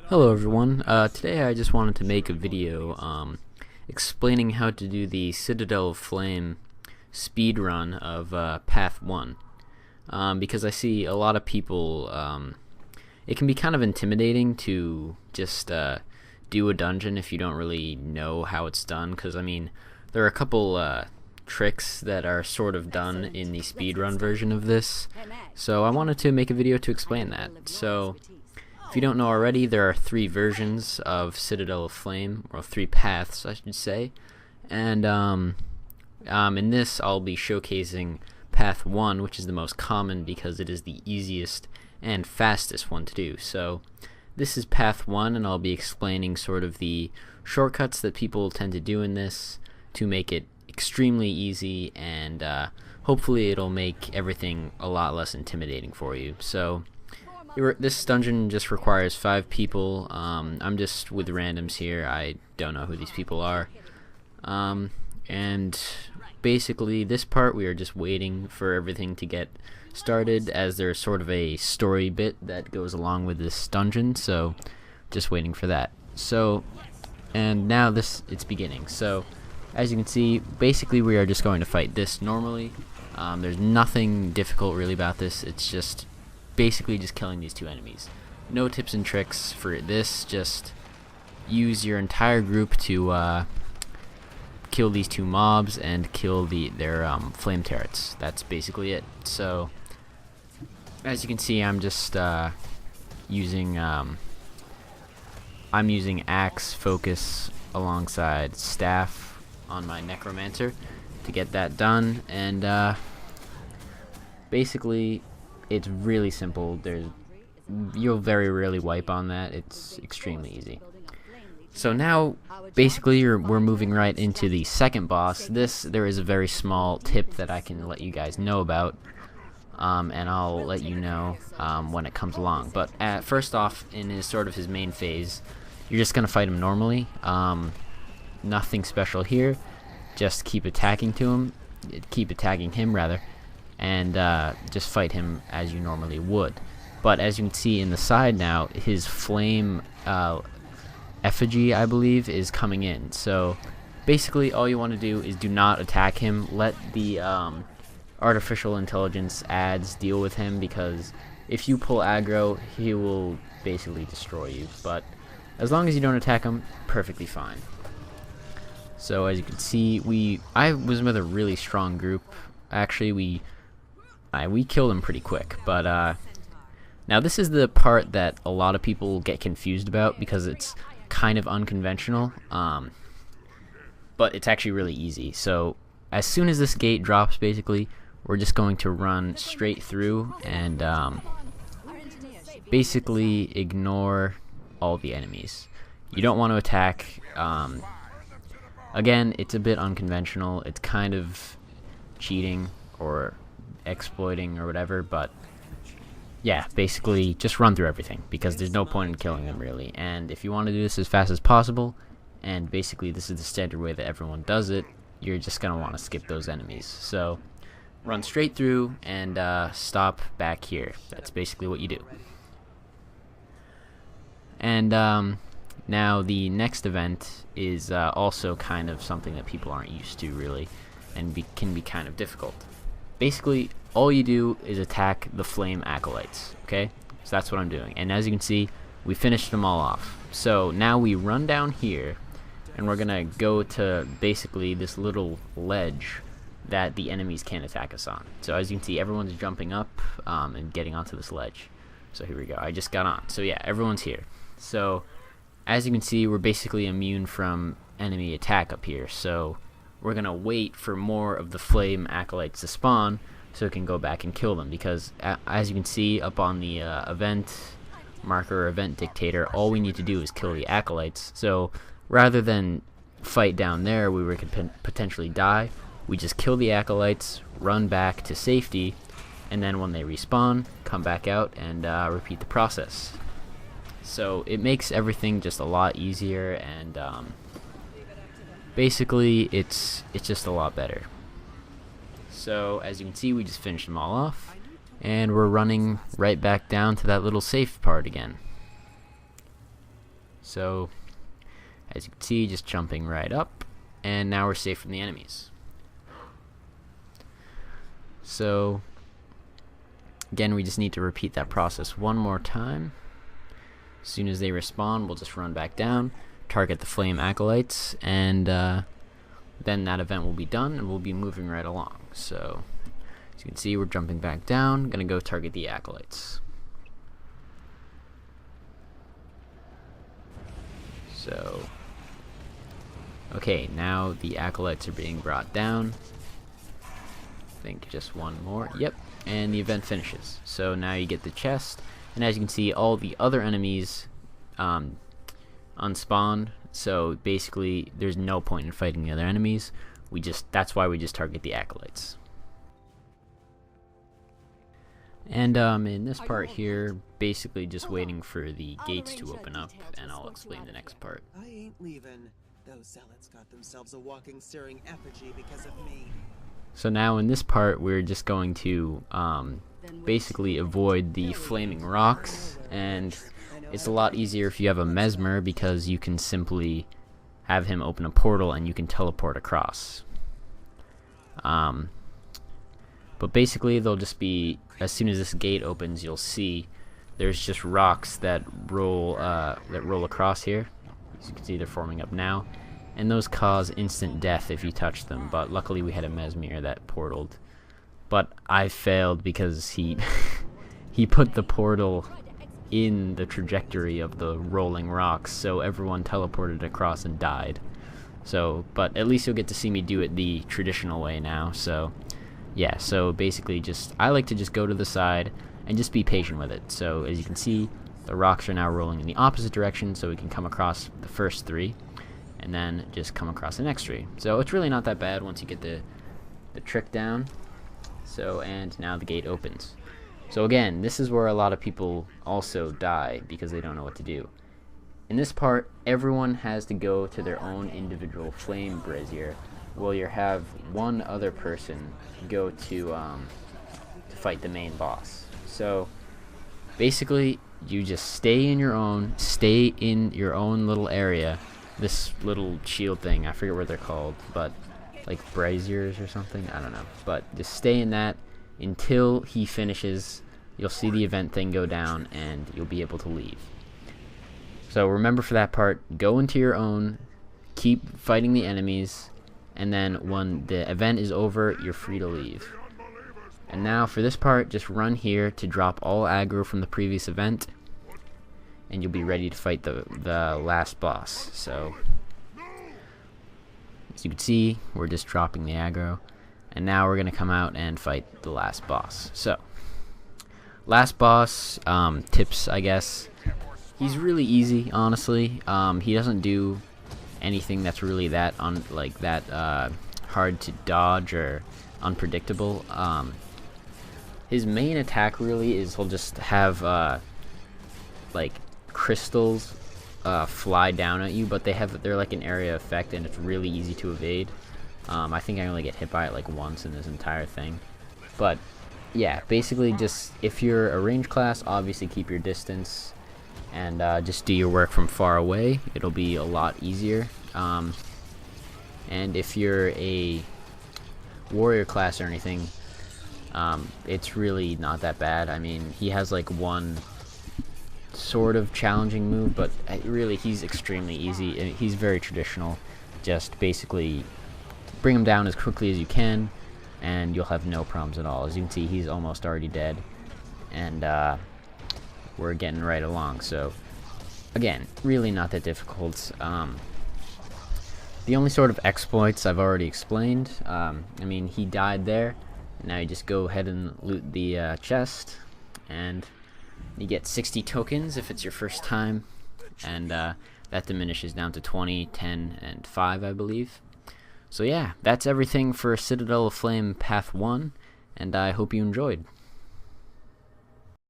Hello everyone, today I just wanted to make a video explaining how to do the Citadel of Flame speed run of Path 1 because I see a lot of people, it can be kind of intimidating to just do a dungeon if you don't really know how it's done, because I mean there are a couple tricks that are sort of done in the speedrun version of this, so I wanted to make a video to explain that. So if you don't know already, there are 3 versions of Citadel of Flame, or 3 paths I should say, and in this I'll be showcasing Path 1, which is the most common because it is the easiest and fastest one to do. So this is Path 1, and I'll be explaining sort of the shortcuts that people tend to do in this to make it extremely easy, and hopefully it'll make everything a lot less intimidating for you. So this dungeon just requires 5 people. I'm just with randoms here. I don't know who these people are. And basically this part we are just waiting for everything to get started, as there's sort of a story bit that goes along with this dungeon, so just waiting for that. So, and now it's beginning. So as you can see, basically we are just going to fight this normally. There's nothing difficult really about this. It's just basically just killing these 2 enemies. No tips and tricks for this, just use your entire group to kill these 2 mobs and kill their flame turrets. That's basically it. So as you can see, I'm just using axe focus alongside staff on my necromancer to get that done, and basically it's really simple. You'll very rarely wipe on that. It's extremely easy. So now basically we're moving right into the second boss. There is a very small tip that I can let you guys know about, and I'll let you know when it comes along. But first off, in his main phase, you're just gonna fight him normally. Nothing special here. Just keep attacking him rather, and just fight him as you normally would. But as you can see in the side now, his flame effigy, I believe, is coming in. So basically all you want to do is do not attack him. Let the artificial intelligence ads deal with him, because if you pull aggro, he will basically destroy you. But as long as you don't attack him, perfectly fine. So as you can see, I was with a really strong group. Actually, we killed him pretty quick. But now this is the part that a lot of people get confused about, because it's kind of unconventional, but it's actually really easy. So as soon as this gate drops, basically we're just going to run straight through and basically ignore all the enemies. You don't want to attack. Again, it's a bit unconventional. It's kind of cheating or exploiting or whatever, but yeah, basically just run through everything, because there's no point in killing them really. And if you want to do this as fast as possible, and basically this is the standard way that everyone does it, you're just going to want to skip those enemies. So run straight through and stop back here. That's basically what you do. And now the next event is also kind of something that people aren't used to really, and can be kind of difficult. Basically all you do is attack the flame acolytes, okay? So that's what I'm doing, and as you can see, we finished them all off. So now we run down here, and we're gonna go to basically this little ledge that the enemies can't attack us on. So as you can see, everyone's jumping up and getting onto this ledge. So here we go, I just got on. So yeah, everyone's here. So as you can see, we're basically immune from enemy attack up here. So we're gonna wait for more of the flame acolytes to spawn so it can go back and kill them, because as you can see up on the event marker, event dictator, all we need to do is kill the acolytes. So rather than fight down there where we could potentially die, we just kill the acolytes, run back to safety, and then when they respawn, come back out and repeat the process. So it makes everything just a lot easier, and basically it's just a lot better. So as you can see, we just finished them all off, and we're running right back down to that little safe part again. So as you can see, just jumping right up, and now we're safe from the enemies. So again, we just need to repeat that process one more time. As soon as they respawn, we'll just run back down, target the flame acolytes, and then that event will be done and we'll be moving right along. So as you can see, we're jumping back down, gonna go target the acolytes. So okay, now the acolytes are being brought down. I think just one more. Yep, and the event finishes. So now you get the chest, and as you can see, all the other enemies unspawned. So basically, there's no point in fighting the other enemies. That's why we just target the acolytes. And in this part here, basically just waiting for the gates to open up, and I'll explain the next part. I ain't leaving. Those zealots got themselves a walking, staring effigy because of me. So now in this part, we're just going to basically avoid the flaming rocks, and it's a lot easier if you have a mesmer because you can simply have him open a portal and you can teleport across. But basically, they'll just be, as soon as this gate opens, you'll see there's just rocks that roll across here. As you can see, they're forming up now, and those cause instant death if you touch them. But luckily, we had a mesmer that portaled. But I failed because he he put the portal in the trajectory of the rolling rocks, so everyone teleported across and died. So, but at least you'll get to see me do it the traditional way now. So yeah, so basically I like to just go to the side and just be patient with it. So as you can see, the rocks are now rolling in the opposite direction, so we can come across the first three and then just come across the next three. So it's really not that bad once you get the trick down. So, and now the gate opens. So again, this is where a lot of people also die because they don't know what to do. In this part, everyone has to go to their own individual flame brazier, while you have one other person go to fight the main boss. So basically, you just stay in your own little area. This little shield thing, I forget what they're called, but like braziers or something, I don't know. But just stay in that until he finishes. You'll see the event thing go down and you'll be able to leave. So remember, for that part, go into your own, keep fighting the enemies, and then when the event is over, you're free to leave. And now for this part, just run here to drop all aggro from the previous event, and you'll be ready to fight the last boss. So as you can see, we're just dropping the aggro, and now we're gonna come out and fight the last boss. So last boss, tips, I guess. He's really easy, honestly. He doesn't do anything that's really that hard to dodge or unpredictable. His main attack really is he'll just have like crystals fly down at you, but they're like an area effect, and it's really easy to evade. I think I only get hit by it like once in this entire thing. But yeah, basically just if you're a range class, obviously keep your distance and just do your work from far away. It'll be a lot easier. And if you're a warrior class or anything, it's really not that bad. I mean, he has like one sort of challenging move, but really he's extremely easy. He's very traditional. Just basically bring him down as quickly as you can, and you'll have no problems at all. As you can see, he's almost already dead, and we're getting right along. So again, really not that difficult. The only sort of exploits I've already explained. I mean, he died there. Now you just go ahead and loot the chest, and you get 60 tokens if it's your first time, and that diminishes down to 20, 10, and 5, I believe. So yeah, that's everything for Citadel of Flame Path 1, and I hope you enjoyed.